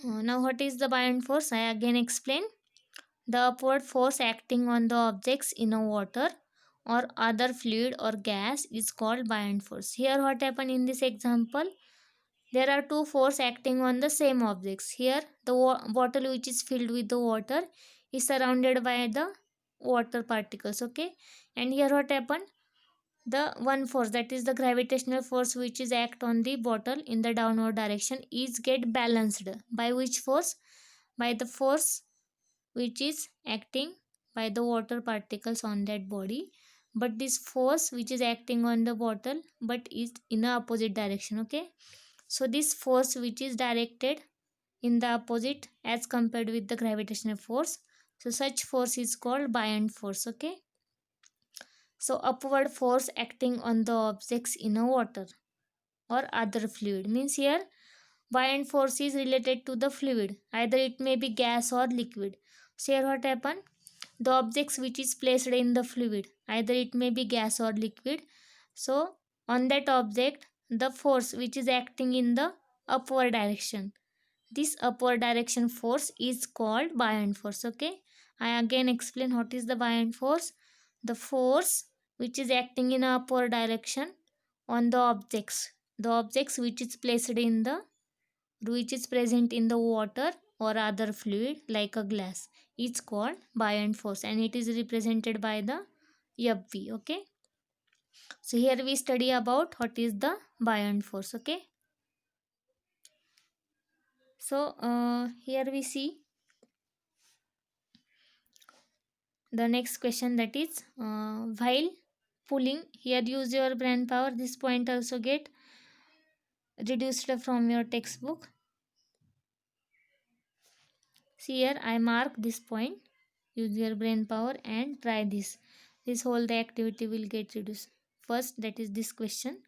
Now, what is the buoyant force? I again explain. The upward force acting on the objects in a water or other fluid or gas is called buoyant force. Here, what happened in this example? There are two force acting on the same objects. Here, the bottle which is filled with the water is surrounded by the water particles. Okay, and here what happened? The one force, that is the gravitational force which is act on the bottle in the downward direction, is get balanced by which force? By the force which is acting by the water particles on that body. But this force which is acting on the bottle but is in the opposite direction. Okay, so this force which is directed in the opposite as compared with the gravitational force, so such force is called buoyant force. Okay, so upward force acting on the objects in a water or other fluid means here buoyant force is related to the fluid, either it may be gas or liquid. So here what happen? The objects which is placed in the fluid, either it may be gas or liquid, so on that object the force which is acting in the upward direction, this upward direction force is called buoyant force. Okay, I again explain what is the buoyant force. The force which is acting in upward direction on the objects which is placed in the, which is present in the water or other fluid like a glass, is called buoyant force and it is represented by the Fv. Okay, so here we study about what is the buoyant force. Okay, so here we see the next question, that is while pulling, here use your brain power, this point also get reduced from your textbook. See here I mark this point, use your brain power and try this whole the activity will get reduced. First, that is this question,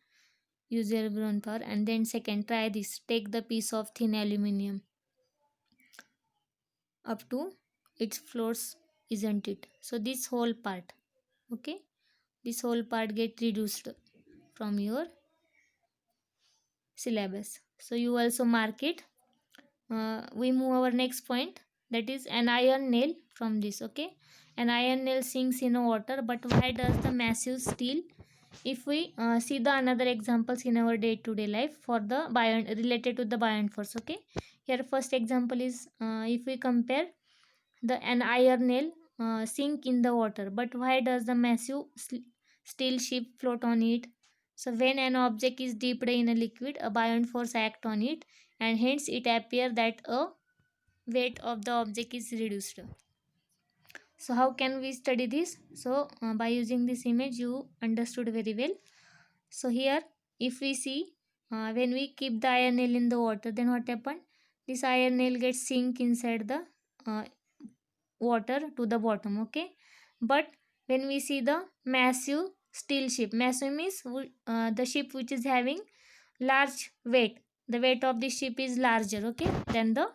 use your brain power, and then second, try this, take the piece of thin aluminium up to its floors, isn't it? So this whole part, okay, this whole part get reduced from your syllabus, so you also mark it. We move our next point, that is an iron nail from this. Okay, an iron nail sinks in water, but why does the massive steel? If we see the another examples in our day-to-day life for the buoyant, related to the buoyant force. Okay, here first example is if we compare the an iron nail sink in the water, but why does the massive steel ship float on it? So when an object is dipped in a liquid, a buoyant force act on it, and hence it appears that a weight of the object is reduced. So how can we study this? So by using this image you understood very well. So here if we see when we keep the iron nail in the water, then what happened? This iron nail gets sink inside the uh, water to the bottom. Okay, but when we see the massive steel ship, massive means the ship which is having large weight, the weight of the ship is larger, okay, than the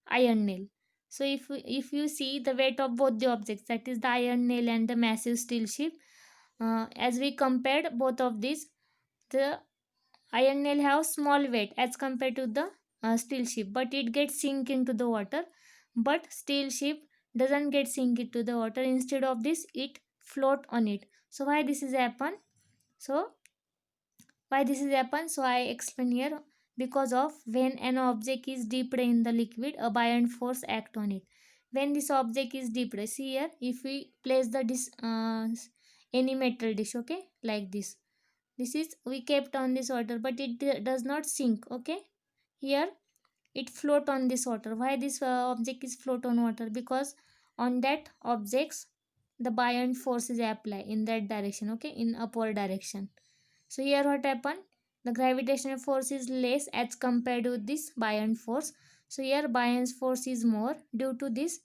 iron nail. So if you see the weight of both the objects, that is the iron nail and the massive steel ship, as we compared both of these, the iron nail have small weight as compared to the steel ship, but it gets sink into the water, but steel ship doesn't get sink into the water, instead of this it float on it. So why this is happen? So why this is happen? So I explain here, because of when an object is dipped in the liquid, a buoyant force act on it. When this object is dipped, see here, if we place the any metal dish, okay, like this is we kept on this water, but it does not sink. Okay, here it float on this water. Why this object is float on water? Because on that objects the buoyant force is applied in that direction, okay, in upward direction. So here what happened? The gravitational force is less as compared with this buoyant force. So here buoyant force is more. Due to this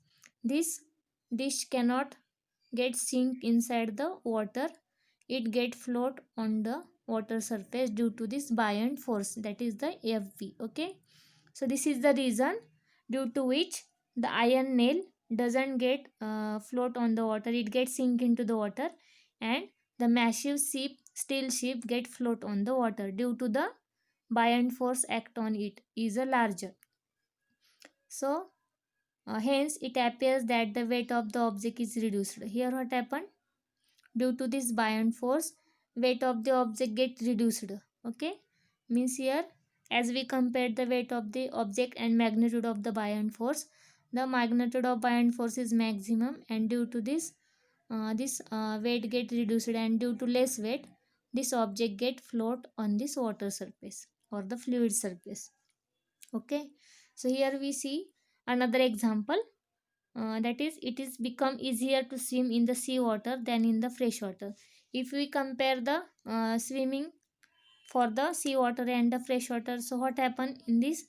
dish cannot get sink inside the water. It get float on the water surface due to this buoyant force, that is the Fv. Okay. So this is the reason due to which the iron nail doesn't get float on the water. It gets sink into the water, and the massive ship, steel ship get float on the water due to the buoyant force act on it is a larger. So hence it appears that the weight of the object is reduced. Here what happened? Due to this buoyant force, weight of the object get reduced. Okay, means here, as we compare the weight of the object and magnitude of the buoyant force, the magnitude of buoyant force is maximum, and due to this weight get reduced, and due to less weight this object get float on this water surface or the fluid surface. Okay, so here we see another example, that is, it is become easier to swim in the sea water than in the fresh water. If we compare the swimming for the sea water and the fresh water, so what happen in this,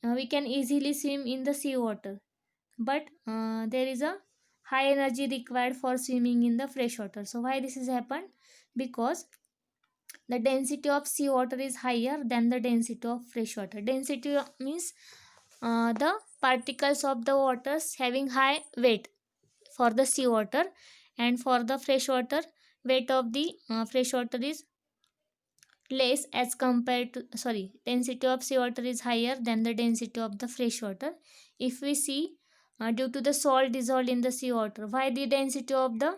we can easily swim in the sea water, but there is a high energy required for swimming in the fresh water. So why this has happened? Because the density of sea water is higher than the density of fresh water. Density means the particles of the waters having high weight for the sea water, and for the fresh water weight of the fresh water is less as compared to, sorry, density of seawater is higher than the density of the fresh water. If we see, due to the salt dissolved in the seawater, why the density of the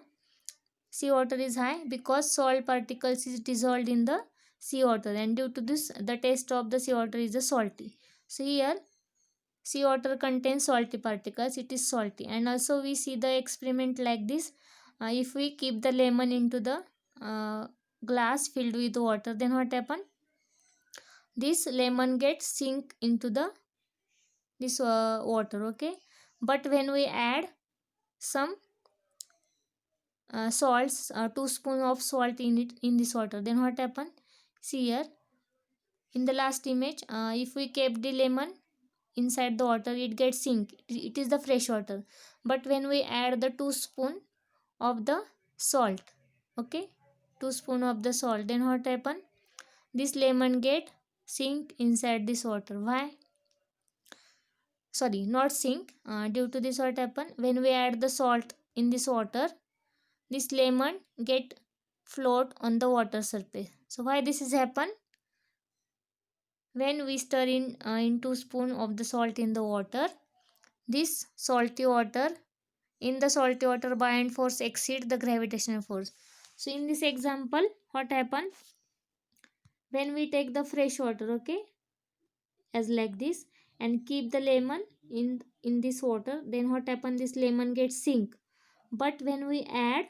seawater is high? Because salt particles is dissolved in the seawater, and due to this the taste of the seawater is the salty. So here seawater contains salty particles, it is salty. And also we see the experiment like this, if we keep the lemon into the uh, glass filled with water, then what happen? This lemon gets sink into the this water. Okay, but when we add some salts, 2 spoon of salt in it, in this water, then what happen? See here in the last image, if we kept the lemon inside the water, it gets sink, it is the fresh water. But when we add the 2 spoon of the salt, okay, 2 spoon of the salt, then what happen? This lemon get sink inside this water. Why? Sorry, not sink, due to this what happen? When we add the salt in this water, this lemon get float on the water surface. So why this is happen? When we stir in 2 spoon of the salt in the water, this salty water, in the salty water buoyant force exceed the gravitational force. So in this example what happen? When we take the fresh water, okay, as like this, and keep the lemon in this water, then what happen? This lemon gets sink. But when we add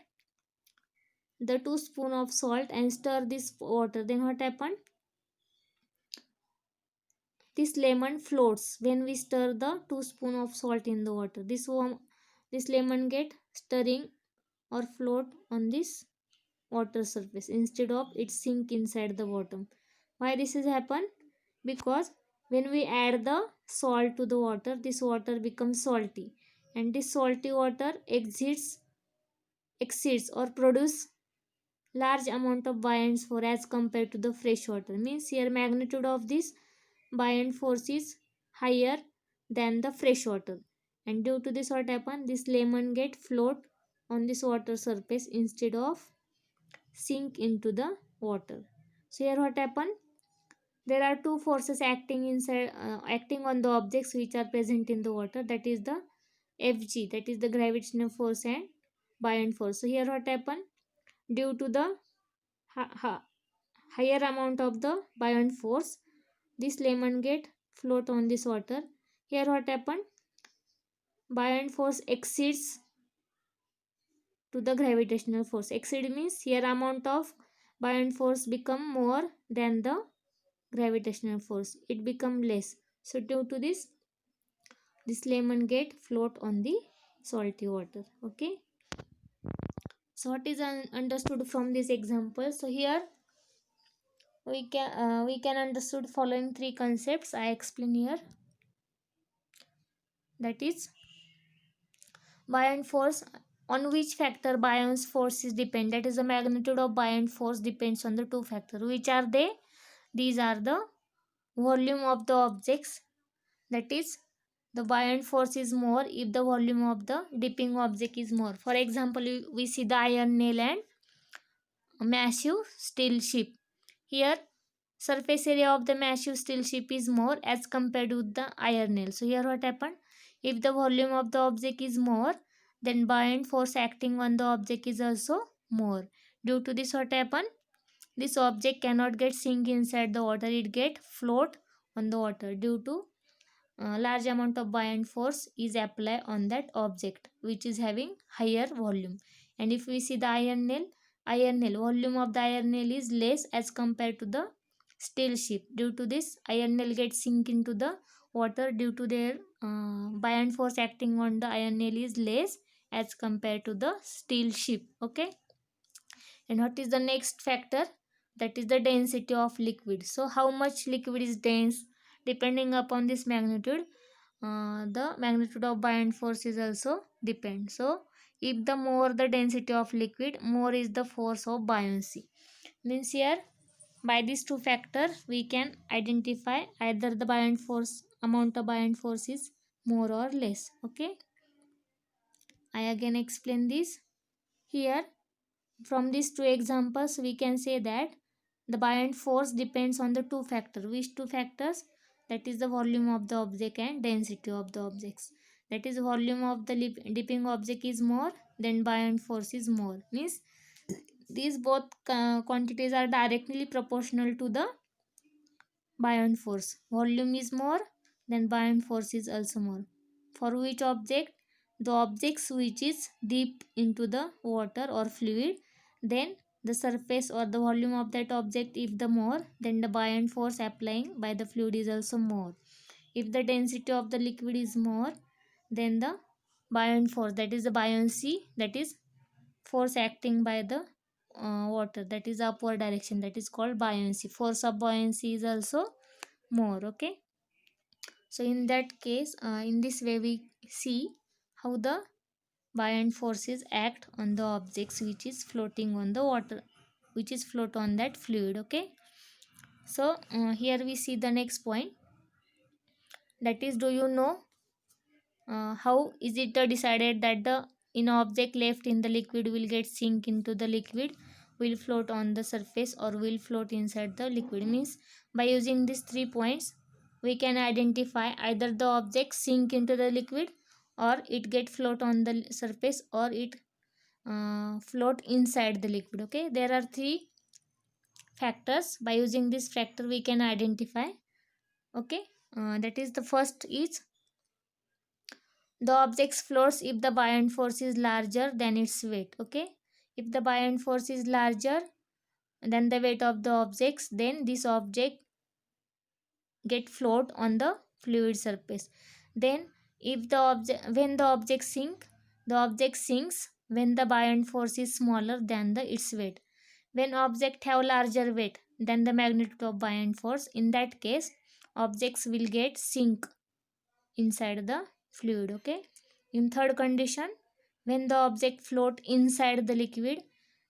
the 2 spoon of salt and stir this water, then what happen? This lemon floats. When we stir the 2 spoon of salt in the water, this lemon get stirring or float on this water surface instead of it sink inside the bottom. Why this has happened? Because when we add the salt to the water, this water becomes salty, and this salty water exceeds or produce large amount of buoyant force as compared to the fresh water. Means here magnitude of this buoyant force is higher than the fresh water, and due to this what happen? This lemon get float on this water surface instead of sink into the water. So here what happen? There are two forces acting inside, acting on the objects which are present in the water, that is the Fg, that is the gravitational force, and buoyant force. So here what happen? Due to the higher amount of the buoyant force, this lemon get float on this water. Here what happen? Buoyant force exceeds to the gravitational force. Exceed means here amount of buoyant force become more than the gravitational force, it become less. So due to this lemon get float on the salty water. Okay, so what is understood from this example? So here we can understood following three concepts I explain here, that is buoyant force. On which factor buoyant force is depend? That is the magnitude of buoyant force depends on the two factors. Which are they? These are the volume of the objects, that is the buoyant force is more if the volume of the dipping object is more. For example, we see the iron nail and massive steel ship. Here surface area of the massive steel ship is more as compared with the iron nail. So here what happened? If the volume of the object is more, then buoyant force acting on the object is also more. Due to this what happened? This object cannot get sink inside the water, it get float on the water due to large amount of buoyant force is applied on that object which is having higher volume. And if we see the iron nail volume of the iron nail is less as compared to the steel ship. Due to this, iron nail gets sink into the water due to their buoyant force acting on the iron nail is less as compared to the steel ship. Okay. And what is the next factor? That is the density of liquid. So how much liquid is dense? Depending upon this magnitude, the magnitude of buoyant force is also depend. So if the more the density of liquid, more is the force of buoyancy. Means here by these two factors we can identify either the buoyant force amount of buoyant force is more or less. Okay, I again explain this here. From these two examples, we can say that the buoyant force depends on the two factors. Which two factors? That is the volume of the object and density of the objects. That is, volume of the dipping object is more, then buoyant force is more. Means these both quantities are directly proportional to the buoyant force. Volume is more, then buoyant force is also more. For which object? The objects which is deep into the water or fluid, then the surface or the volume of that object if the more, then the buoyant force applying by the fluid is also more. If the density of the liquid is more, then the buoyant force, that is the buoyancy, that is force acting by the water, that is upward direction, that is called buoyancy. Force of buoyancy is also more. Okay, so in that case, in this way we see how the buoyant forces act on the objects which is floating on the water, which is float on that fluid. Okay, so here we see the next point, that is, do you know how is it decided that the in object left in the liquid will get sink into the liquid, will float on the surface or will float inside the liquid? Means by using these 3 points we can identify either the object sink into the liquid, or it get float on the surface, or it float inside the liquid. Okay, there are three factors. By using this factor we can identify. Okay, that is, the first is the object floats if the buoyant force is larger than its weight. Okay, if the buoyant force is larger than the weight of the objects, then this object get float on the fluid surface. Then if the object, when the object sink, the object sinks when the buoyant force is smaller than the its weight. When object have larger weight than the magnitude of buoyant force, in that case objects will get sink inside the fluid. Okay, in third condition, when the object float inside the liquid,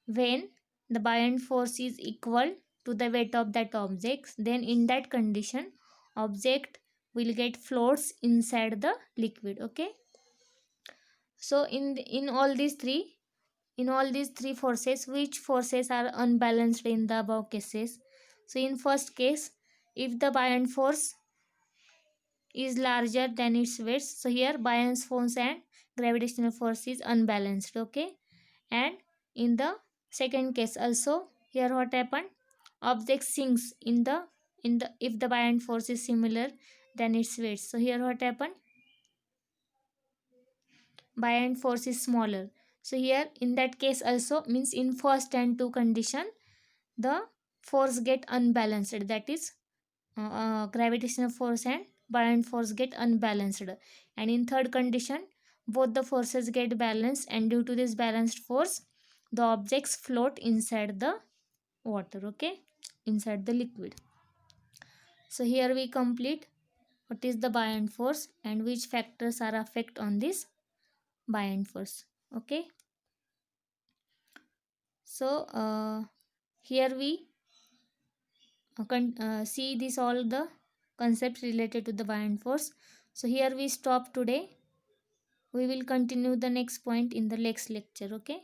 when the buoyant force is equal to the weight of that object, then in that condition object will get floats inside the liquid. Okay, so in all these three, in all these three forces, which forces are unbalanced in the above cases? So in first case, if the buoyant force is larger than its weight, so here buoyant force and gravitational force is unbalanced. Okay, and in the second case also, here what happened? Object sinks in the if the buoyant force is similar than its weight. So here what happened? Buoyant force is smaller. So here in that case also, means in first and two condition, the force get unbalanced, that is gravitational force and buoyant force get unbalanced. And in third condition, both the forces get balanced, and due to this balanced force, the objects float inside the water. Okay, inside the liquid. So here we complete what is the buoyant force and which factors are affect on this buoyant force. Okay, so here we see this all the concepts related to the buoyant force. So here we stop today. We will continue the next point in the next lecture. Okay.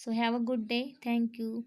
So have a good day. Thank you.